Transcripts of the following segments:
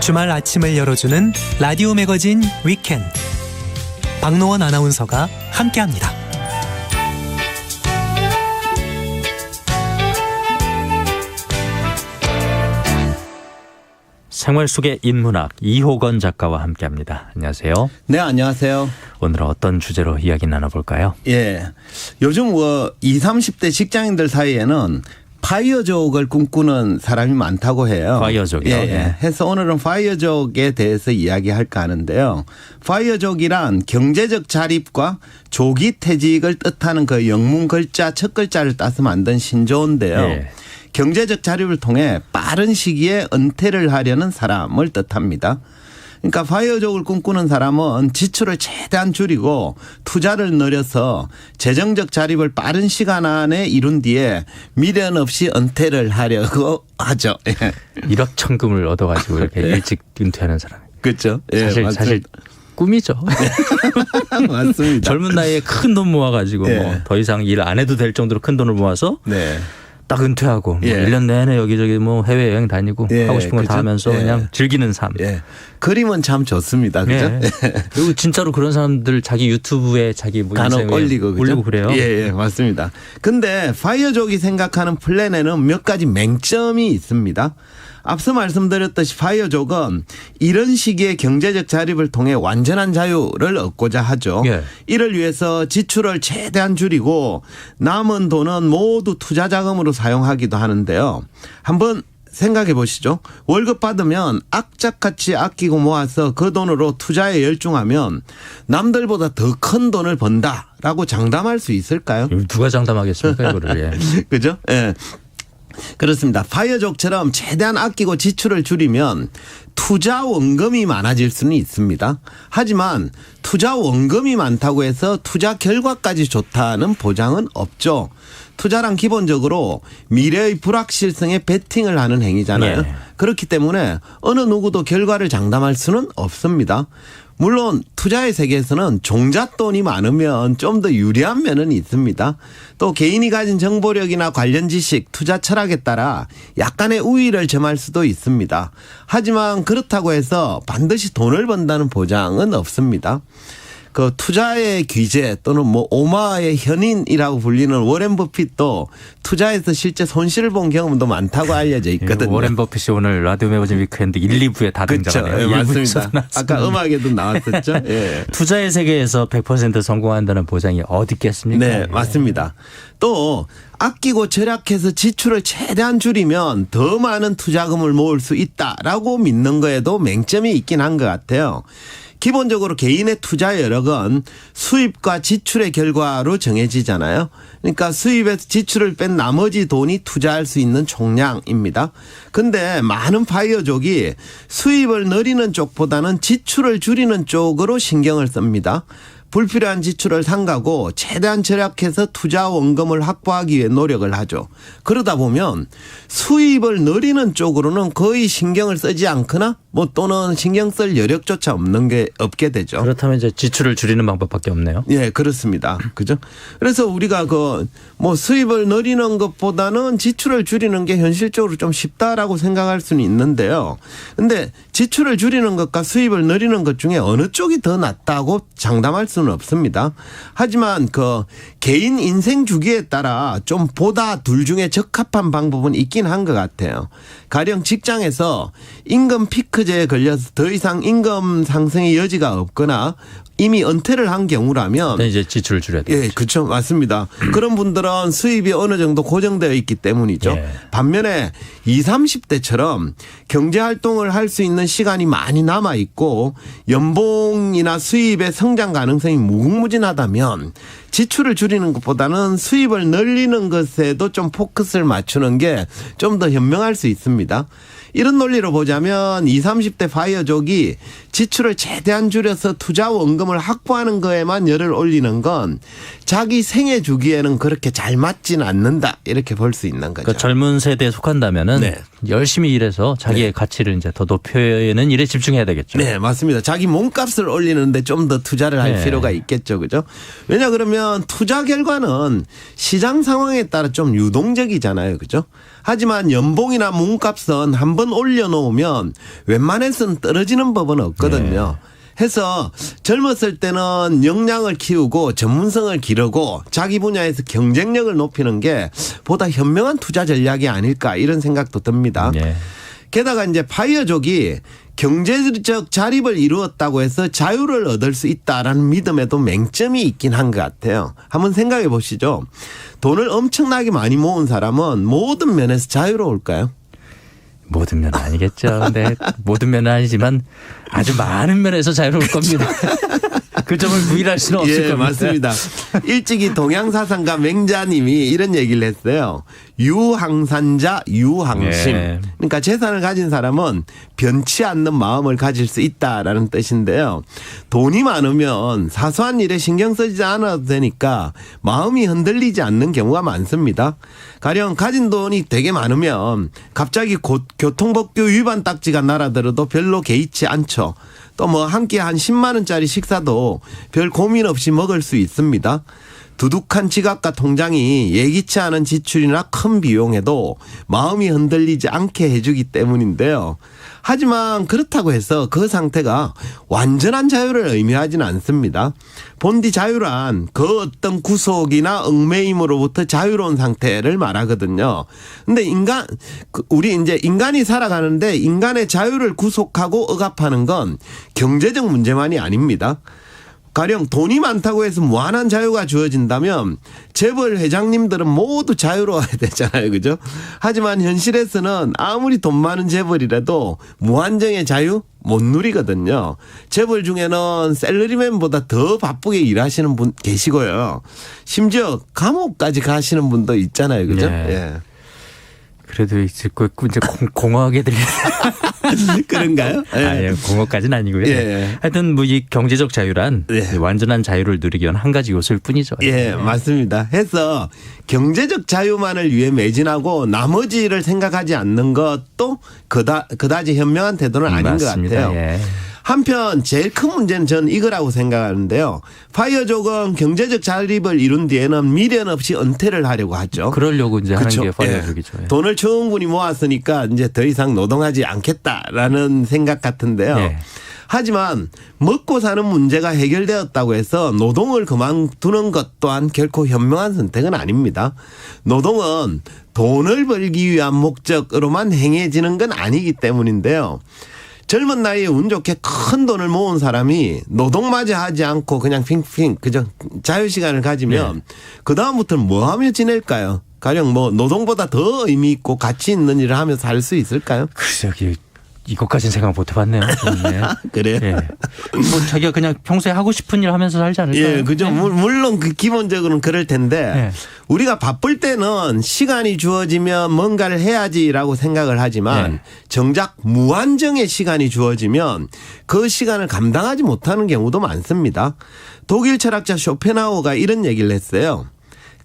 주말 아침을 열어주는 라디오 매거진 위켄드. 박노원 아나운서가 함께합니다. 생활 속의 인문학 이호건 작가와 함께합니다. 안녕하세요. 네, 안녕하세요. 오늘은 어떤 주제로 이야기 나눠볼까요? 예, 요즘 20, 30대 직장인들 사이에는 파이어족을 꿈꾸는 사람이 많다고 해요. 파이어족이요? 예. 해서 오늘은 파이어족에 대해서 이야기할까 하는데요. 파이어족이란 경제적 자립과 조기 퇴직을 뜻하는 그 영문 글자 첫 글자를 따서 만든 신조어인데요. 예. 경제적 자립을 통해 빠른 시기에 은퇴를 하려는 사람을 뜻합니다. 그러니까 파이어족을 꿈꾸는 사람은 지출을 최대한 줄이고 투자를 늘려서 재정적 자립을 빠른 시간 안에 이룬 뒤에 미련 없이 은퇴를 하려고 하죠. 예. 일확천금을 얻어가지고 이렇게 일찍 은퇴하는 사람. 그렇죠. 예, 사실 꿈이죠. 맞습니다. 젊은 나이에 큰 돈 모아가지고 예. 뭐 더 이상 일 안 해도 될 정도로 큰 돈을 모아서 네. 딱 은퇴하고 뭐 예. 1년 내내 여기저기 뭐 해외여행 다니고 예, 하고 싶은 거 다 그죠? 하면서 예. 그냥 즐기는 삶. 예. 그림은 참 좋습니다. 그죠? 예. 그리고 진짜로 그런 사람들 자기 유튜브에 자기 뭐 간혹 인생에 올리고 그래요. 예, 맞습니다. 근데 파이어족이 생각하는 플랜에는 몇 가지 맹점이 있습니다. 앞서 말씀드렸듯이 파이어족은 이런 시기에 경제적 자립을 통해 완전한 자유를 얻고자 하죠. 예. 이를 위해서 지출을 최대한 줄이고 남은 돈은 모두 투자 자금으로 사용하기도 하는데요. 한번 생각해 보시죠. 월급 받으면 악착같이 아끼고 모아서 그 돈으로 투자에 열중하면 남들보다 더 큰 돈을 번다라고 장담할 수 있을까요? 누가 장담하겠습니까 이거를. 예. 그죠? 예. 그렇습니다. 파이어족처럼 최대한 아끼고 지출을 줄이면 투자 원금이 많아질 수는 있습니다. 하지만 투자 원금이 많다고 해서 투자 결과까지 좋다는 보장은 없죠. 투자란 기본적으로 미래의 불확실성에 베팅을 하는 행위잖아요. 네. 그렇기 때문에 어느 누구도 결과를 장담할 수는 없습니다. 물론 투자의 세계에서는 종잣돈이 많으면 좀 더 유리한 면은 있습니다. 또 개인이 가진 정보력이나 관련 지식, 투자 철학에 따라 약간의 우위를 점할 수도 있습니다. 하지만 그렇다고 해서 반드시 돈을 번다는 보장은 없습니다. 그 투자의 귀재 또는 뭐 오마의 현인이라고 불리는 워렌 버핏도 투자에서 실제 손실을 본 경험도 많다고 알려져 있거든요. 워렌 버핏이 오늘 라디오 매거진 위크엔드 1, 2부에 다 등장하네요. 그렇죠. 예, 맞습니다. 아까 음악에도 나왔었죠. 예. 투자의 세계에서 100% 성공한다는 보장이 어디 있겠습니까? 네, 맞습니다. 또 아끼고 절약해서 지출을 최대한 줄이면 더 많은 투자금을 모을 수 있다라고 믿는 거에도 맹점이 있긴 한 것 같아요. 기본적으로 개인의 투자 여력은 수입과 지출의 결과로 정해지잖아요. 그러니까 수입에서 지출을 뺀 나머지 돈이 투자할 수 있는 총량입니다. 근데 많은 파이어족이 수입을 늘리는 쪽보다는 지출을 줄이는 쪽으로 신경을 씁니다. 불필요한 지출을 삼가고 최대한 절약해서 투자 원금을 확보하기 위해 노력을 하죠. 그러다 보면 수입을 늘리는 쪽으로는 거의 신경을 쓰지 않거나 뭐 또는 신경 쓸 여력조차 없게 되죠. 그렇다면 이제 지출을 줄이는 방법밖에 없네요. 예, 그렇습니다. 그죠? 그래서 우리가 뭐 수입을 늘리는 것보다는 지출을 줄이는 게 현실적으로 좀 쉽다라고 생각할 수는 있는데요. 근데 지출을 줄이는 것과 수입을 늘리는 것 중에 어느 쪽이 더 낫다고 장담할 수는 없습니다. 하지만 개인 인생 주기에 따라 좀 보다 둘 중에 적합한 방법은 있긴 한 것 같아요. 가령 직장에서 임금 피크제에 걸려서 더 이상 임금 상승의 여지가 없거나 이미 은퇴를 한 경우라면 이제 지출을 줄여야 되죠. 예, 그렇죠. 맞습니다. 그런 분들은 수입이 어느 정도 고정되어 있기 때문이죠. 예. 반면에 20, 30대처럼 경제활동을 할 수 있는 시간이 많이 남아 있고 연봉이나 수입의 성장 가능성이 무궁무진하다면 지출을 줄이는 것보다는 수입을 늘리는 것에도 좀 포커스를 맞추는 게 좀 더 현명할 수 있습니다. 이런 논리로 보자면 20, 30대 파이어족이 지출을 최대한 줄여서 투자 원금을 확보하는 거에만 열을 올리는 건 자기 생애 주기에는 그렇게 잘 맞지는 않는다 이렇게 볼 수 있는 거죠. 그러니까 젊은 세대에 속한다면은 네. 열심히 일해서 자기의 가치를 이제 더 높여는 일에 집중해야 되겠죠. 네, 맞습니다. 자기 몸값을 올리는데 좀 더 투자를 할 네. 필요가 있겠죠. 그죠? 왜냐 그러면 투자 결과는 시장 상황에 따라 좀 유동적이잖아요. 그죠? 하지만 연봉이나 몸값은 한 한번 올려놓으면 웬만해서는 떨어지는 법은 없거든요. 해서 젊었을 때는 역량을 키우고 전문성을 기르고 자기 분야에서 경쟁력을 높이는 게 보다 현명한 투자 전략이 아닐까 이런 생각도 듭니다. 게다가 이제 파이어족이 경제적 자립을 이루었다고 해서 자유를 얻을 수 있다라는 믿음에도 맹점이 있긴 한 것 같아요. 한번 생각해 보시죠. 돈을 엄청나게 많이 모은 사람은 모든 면에서 자유로울까요? 모든 면은 아니겠죠. 근데 모든 면은 아니지만 아주 많은 면에서 자유로울 겁니다. 그 점을 부인할 수는 없을 겁니다. 맞습니다. 일찍이 동양사상가 맹자님이 이런 얘기를 했어요. 유항산자 유항심. 그러니까 재산을 가진 사람은 변치 않는 마음을 가질 수 있다라는 뜻인데요. 돈이 많으면 사소한 일에 신경 쓰지 않아도 되니까 마음이 흔들리지 않는 경우가 많습니다. 가령 가진 돈이 되게 많으면 갑자기 교통법규 위반 딱지가 날아들어도 별로 개의치 않죠. 또 뭐 한 끼 한 10만 원짜리 식사도 별 고민 없이 먹을 수 있습니다. 두둑한 지갑과 통장이 예기치 않은 지출이나 큰 비용에도 마음이 흔들리지 않게 해주기 때문인데요. 하지만 그렇다고 해서 그 상태가 완전한 자유를 의미하지는 않습니다. 본디 자유란 그 어떤 구속이나 얽매임으로부터 자유로운 상태를 말하거든요. 근데 우리 이제 인간이 살아가는데 인간의 자유를 구속하고 억압하는 건 경제적 문제만이 아닙니다. 가령 돈이 많다고 해서 무한한 자유가 주어진다면 재벌 회장님들은 모두 자유로워야 되잖아요. 그죠? 하지만 현실에서는 아무리 돈 많은 재벌이라도 무한정의 자유 못 누리거든요. 재벌 중에는 샐러리맨보다 더 바쁘게 일하시는 분 계시고요. 심지어 감옥까지 가시는 분도 있잖아요. 그죠? 예. 그래도 이제 공허하게 들리는. 그런가요? 예. 아니요, 공허까지는 아니고요. 하여튼 뭐 이 경제적 자유란 완전한 자유를 누리기 위한 한 가지 요소일 뿐이죠. 맞습니다. 해서 경제적 자유만을 위해 매진하고 나머지를 생각하지 않는 것도 그다지 현명한 태도는 아닌 맞습니다. 것 같아요. 한편 제일 큰 문제는 저는 이거라고 생각하는데요. 파이어족은 경제적 자립을 이룬 뒤에는 미련 없이 은퇴를 하려고 하죠. 그러려고 이제 하는 게 파이어족이죠. 돈을 충분히 모았으니까 이제 더 이상 노동하지 않겠다라는 생각 같은데요. 하지만 먹고 사는 문제가 해결되었다고 해서 노동을 그만두는 것 또한 결코 현명한 선택은 아닙니다. 노동은 돈을 벌기 위한 목적으로만 행해지는 건 아니기 때문인데요. 젊은 나이에 운 좋게 큰 돈을 모은 사람이 노동마저 하지 않고 그냥 핑핑 그저 자유시간을 가지면 그다음부터는 뭐 하며 지낼까요? 가령 뭐 노동보다 더 의미 있고 가치 있는 일을 하며 살 수 있을까요? 글쎄요. 이것까지는 생각 못 해봤네요. 그래요? 뭐 자기가 그냥 평소에 하고 싶은 일 하면서 살지 않을까요? 그죠. 물론 기본적으로는 그럴 텐데 우리가 바쁠 때는 시간이 주어지면 뭔가를 해야지라고 생각을 하지만 정작 무한정의 시간이 주어지면 그 시간을 감당하지 못하는 경우도 많습니다. 독일 철학자 쇼펜하우어가 이런 얘기를 했어요.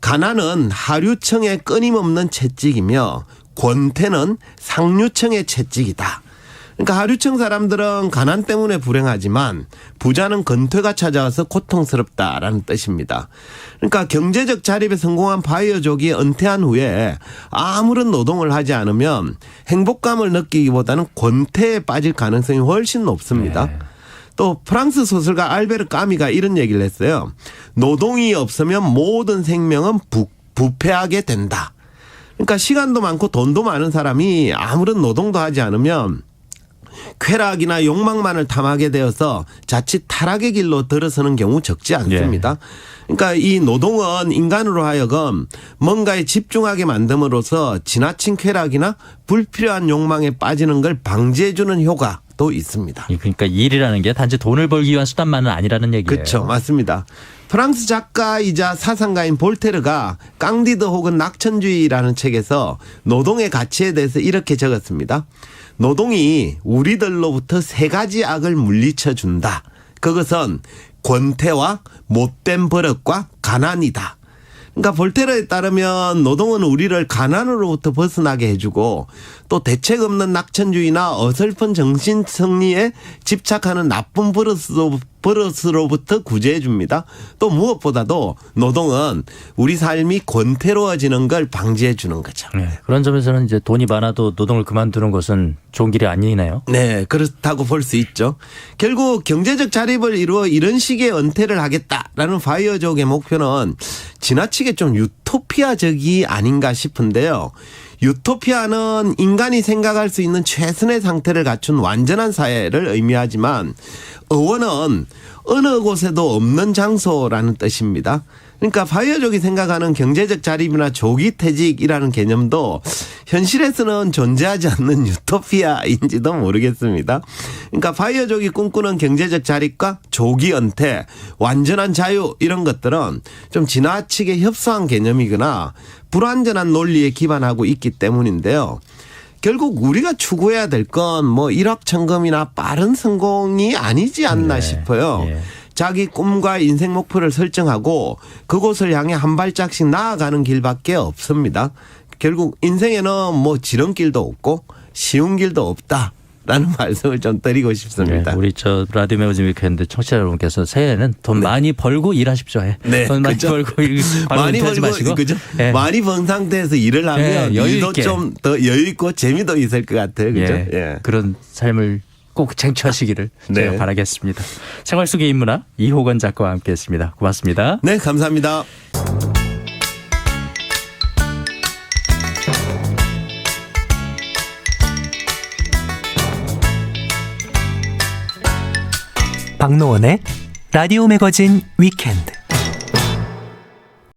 가난은 하류청의 끊임없는 채찍이며 권태는 상류청의 채찍이다. 그러니까 하류청 사람들은 가난 때문에 불행하지만 부자는 건퇴가 찾아와서 고통스럽다라는 뜻입니다. 그러니까 경제적 자립에 성공한 파이어족이 은퇴한 후에 아무런 노동을 하지 않으면 행복감을 느끼기보다는 권태에 빠질 가능성이 훨씬 높습니다. 또 프랑스 소설가 알베르 까미가 이런 얘기를 했어요. 노동이 없으면 모든 생명은 부패하게 된다. 그러니까 시간도 많고 돈도 많은 사람이 아무런 노동도 하지 않으면 쾌락이나 욕망만을 탐하게 되어서 자칫 타락의 길로 들어서는 경우 적지 않습니다. 그러니까 이 노동은 인간으로 하여금 뭔가에 집중하게 만듦으로써 지나친 쾌락이나 불필요한 욕망에 빠지는 걸 방지해주는 효과도 있습니다. 그러니까 일이라는 게 단지 돈을 벌기 위한 수단만은 아니라는 얘기예요. 그렇죠. 맞습니다. 프랑스 작가이자 사상가인 볼테르가 깡디드 혹은 낙천주의라는 책에서 노동의 가치에 대해서 이렇게 적었습니다. 노동이 우리들로부터 세 가지 악을 물리쳐 준다. 그것은 권태와 못된 버릇과 가난이다. 그러니까 볼테르에 따르면 노동은 우리를 가난으로부터 벗어나게 해주고 또 대책 없는 낙천주의나 어설픈 정신승리에 집착하는 나쁜 버릇으로부터 구제해 줍니다. 또 무엇보다도 노동은 우리 삶이 권태로워지는 걸 방지해 주는 거죠. 네, 그런 점에서는 이제 돈이 많아도 노동을 그만두는 것은 좋은 길이 아니네요. 네, 그렇다고 볼 수 있죠. 결국 경제적 자립을 이루어 이런 식의 은퇴를 하겠다라는 파이어족의 목표는 지나치게 좀 유토피아적이 아닌가 싶은데요. 유토피아는 인간이 생각할 수 있는 최선의 상태를 갖춘 완전한 사회를 의미하지만 어원은 어느 곳에도 없는 장소라는 뜻입니다. 그러니까 파이어족이 생각하는 경제적 자립이나 조기 퇴직이라는 개념도 현실에서는 존재하지 않는 유토피아인지도 모르겠습니다. 그러니까 파이어족이 꿈꾸는 경제적 자립과 조기 은퇴, 완전한 자유 이런 것들은 좀 지나치게 협소한 개념이거나 불완전한 논리에 기반하고 있기 때문인데요. 결국 우리가 추구해야 될 건 뭐 일확천금이나 빠른 성공이 아니지 않나 싶어요. 자기 꿈과 인생 목표를 설정하고 그곳을 향해 한 발짝씩 나아가는 길밖에 없습니다. 결국 인생에는 뭐 지름길도 없고 쉬운 길도 없다라는 말씀을 좀 드리고 싶습니다. 네, 우리 저 라디오 매거진 위크엔드 청취자 여러분께서 새해에는 돈 많이 벌고 일하십시오. 네, 돈 많이 그렇죠. 벌고 많이 하지 벌고 마시고. 그죠? 네. 많이 번 상태에서 일을 하면 네, 여유 일도 있게. 좀 더 여유 있고 재미도 있을 것 같아요. 그죠? 예, 예. 그런 삶을 꼭 쟁취하시기를 네. 제가 바라겠습니다. 생활 속의 인문화 이호건 작가와 함께했습니다. 고맙습니다. 네, 감사합니다. 박노원의 라디오 매거진 위켄드.